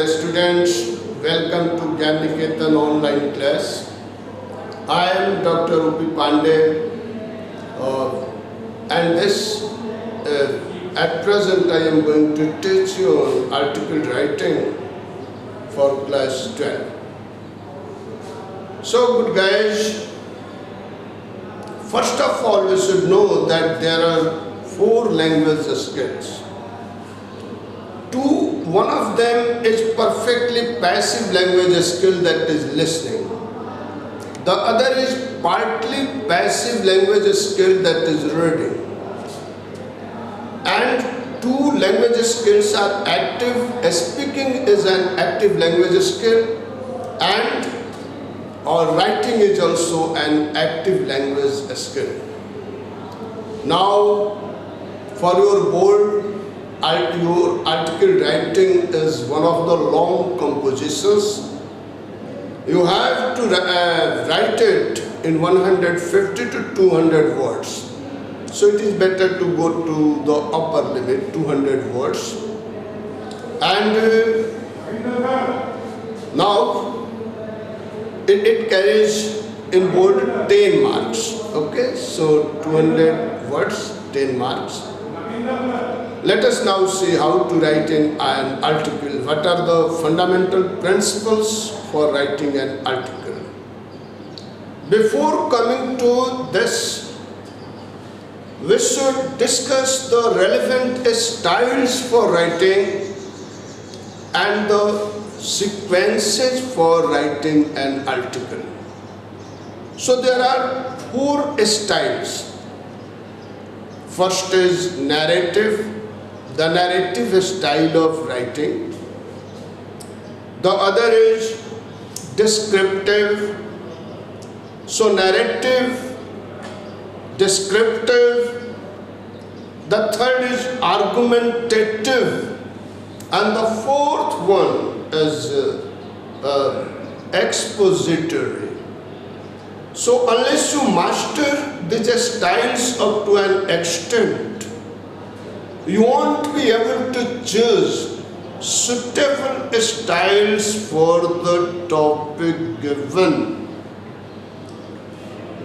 students, welcome to Gyan online class. I am Dr. Upi Pandey and at present I am going to teach you on article writing for class 12. So good guys, first of all we should know that there are 4 language skills. One of them is perfectly passive language skill, that is listening. The other is partly passive language skill, that is reading. And 2 language skills are active. Speaking is an active language skill and writing is also an active language skill. Now for your board, your article writing is one of the long compositions. You have to write it in 150 to 200 words. So it is better to go to the upper limit, 200 words. And now it carries in board 10 marks. Okay, so 200 words, 10 marks. Let us now see how to write in an article. What are the fundamental principles for writing an article? Before coming to this, we should discuss the relevant styles for writing and the sequences for writing an article. So there are 4 styles. First is narrative, the narrative style of writing. The other is descriptive. So narrative, descriptive. The third is argumentative. And the 4th one is expository. So unless you master these styles up to an extent, you won't be able to choose suitable styles for the topic given.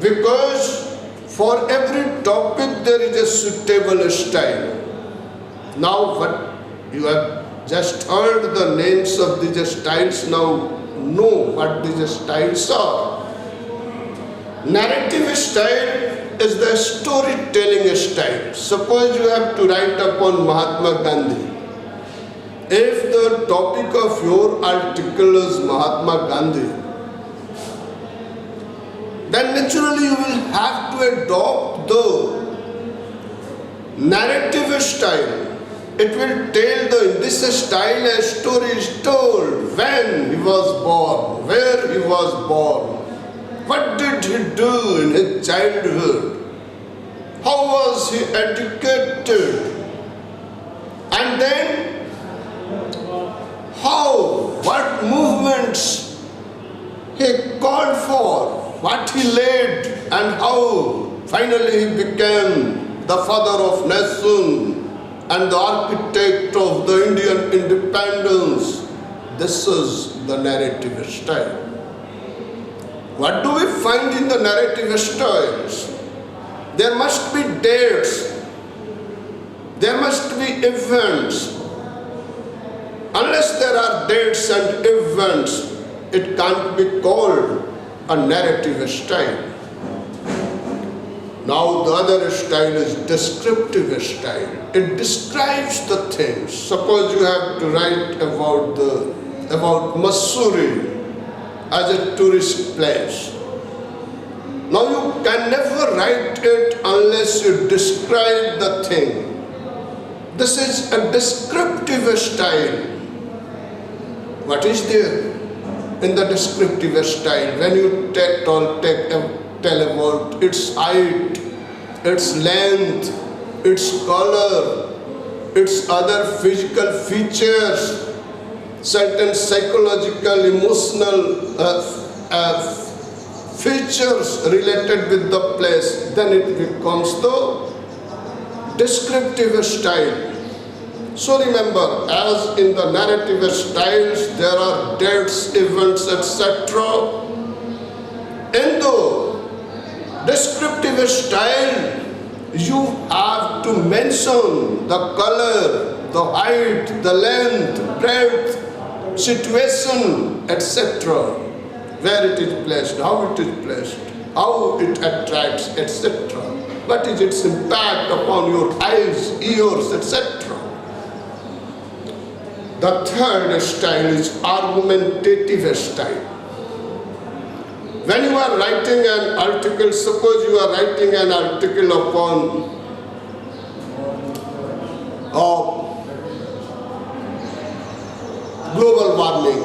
Because for every topic there is a suitable style. Now what you have just heard the names of these styles, now know what these styles are. Narrative style is the storytelling style. Suppose you have to write upon Mahatma Gandhi. If the topic of your article is Mahatma Gandhi, then naturally you will have to adopt the narrative style. It will tell in this style a story is told when he was born, where he was born, what did he do in his childhood, how was he educated, and then what movements he called for, what he led, and how finally he became the father of nation and the architect of the Indian independence. This is the narrative style. What do we find in the narrative styles? There must be dates, there must be events. Unless there are dates and events, it can't be called a narrative style. Now the other style is descriptive style. It describes the things. Suppose you have to write about Missouri as a tourist place. Now you can never write it unless you describe the thing. This is a descriptive style. What is there in the descriptive style? When you tell about its height, its length, its color, its other physical features, certain psychological, emotional features related with the place, then it becomes the descriptive style. So remember, as in the narrative styles, there are dates, events, etc. In the descriptive style, you have to mention the color, the height, the length, breadth, situation, etc. Where it is placed, how it is placed, how it attracts, etc. What is its impact upon your eyes, ears, etc. The third style is argumentative style. When you are writing an article, suppose you are writing an article upon global warming.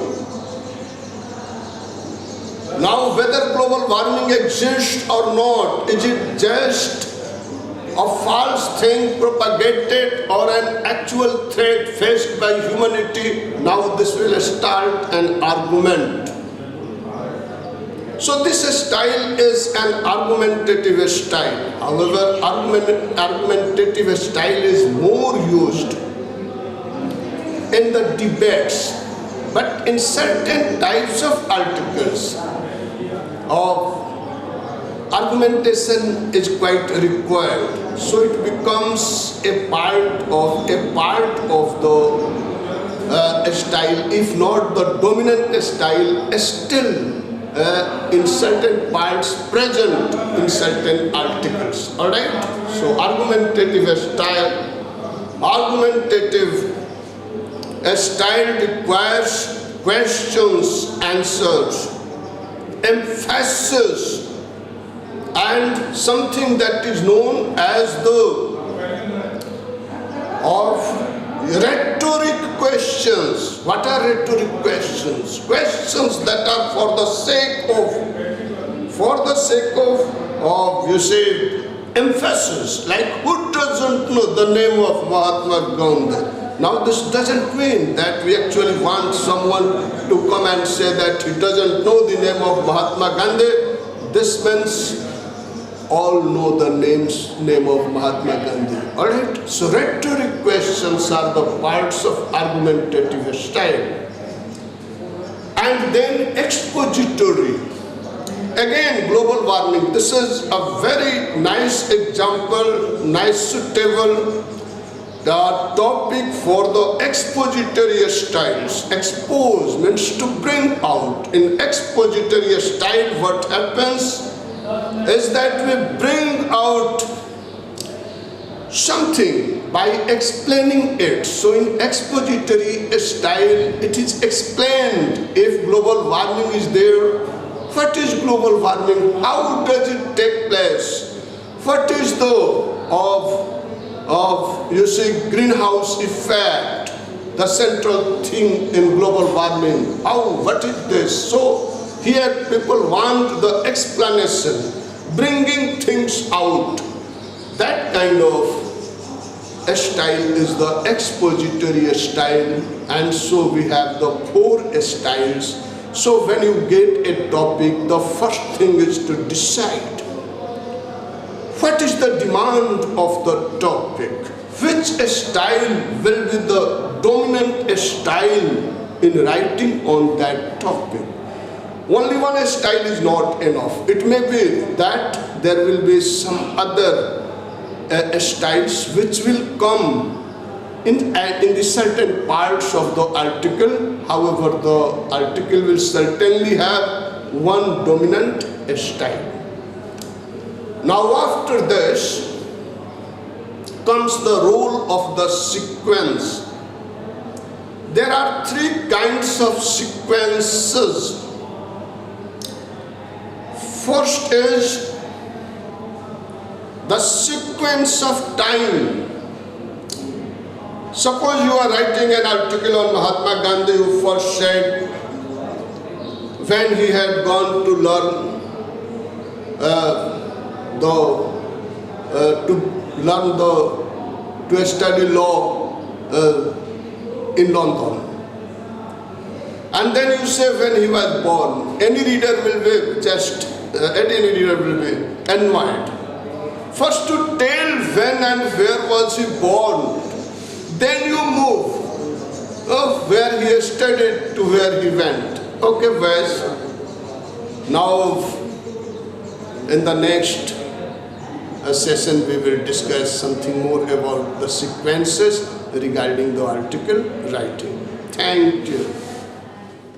Now, whether global warming exists or not, is it just a false thing propagated or an actual threat faced by humanity? Now this will start an argument. So this style is an argumentative style. However, argumentative style is more used in the debates, but in certain types of articles, argumentation is quite required. So it becomes a part of the style, if not the dominant style, still in certain parts present in certain articles. Alright? So argumentative style requires questions, answers, emphasis, and something that is known as the rhetoric questions. What are rhetoric questions? Questions that are for the sake of you say emphasis. Like, who doesn't know the name of Mahatma Gandhi? Now this doesn't mean that we actually want someone to come and say that he doesn't know the name of Mahatma Gandhi. This means all know the name of Mahatma Gandhi. Alright? So rhetoric questions are the parts of argumentative style. And then expository. Again, global warming. This is a very nice example, nice suitable topic for the expository styles. Expose means to bring out. In expository style, what happens is that we bring out something by explaining it. So in expository style, it is explained if global warming is there. What is global warming? How does it take place? What is the you see greenhouse effect, the central thing in global warming? What is this? So here people want the explanation, bringing things out. That kind of style is the expository style, and so we have the 4 styles. So when you get a topic, the first thing is to decide what is the demand of the topic, which style will be the dominant style in writing on that topic. Only one style is not enough. It may be that there will be some other styles which will come in the certain parts of the article. However, the article will certainly have one dominant style. Now after this comes the role of the sequence. There are 3 kinds of sequences. First is the sequence of time. Suppose you are writing an article on Mahatma Gandhi, who first said when he had gone to learn to study law in London. And then you say when he was born. Any reader will be annoyed. First to tell when and where was he born, Then you move where he studied to where he went. Okay, boys. Now in the next session we will discuss something more about the sequences regarding the article writing. Thank you.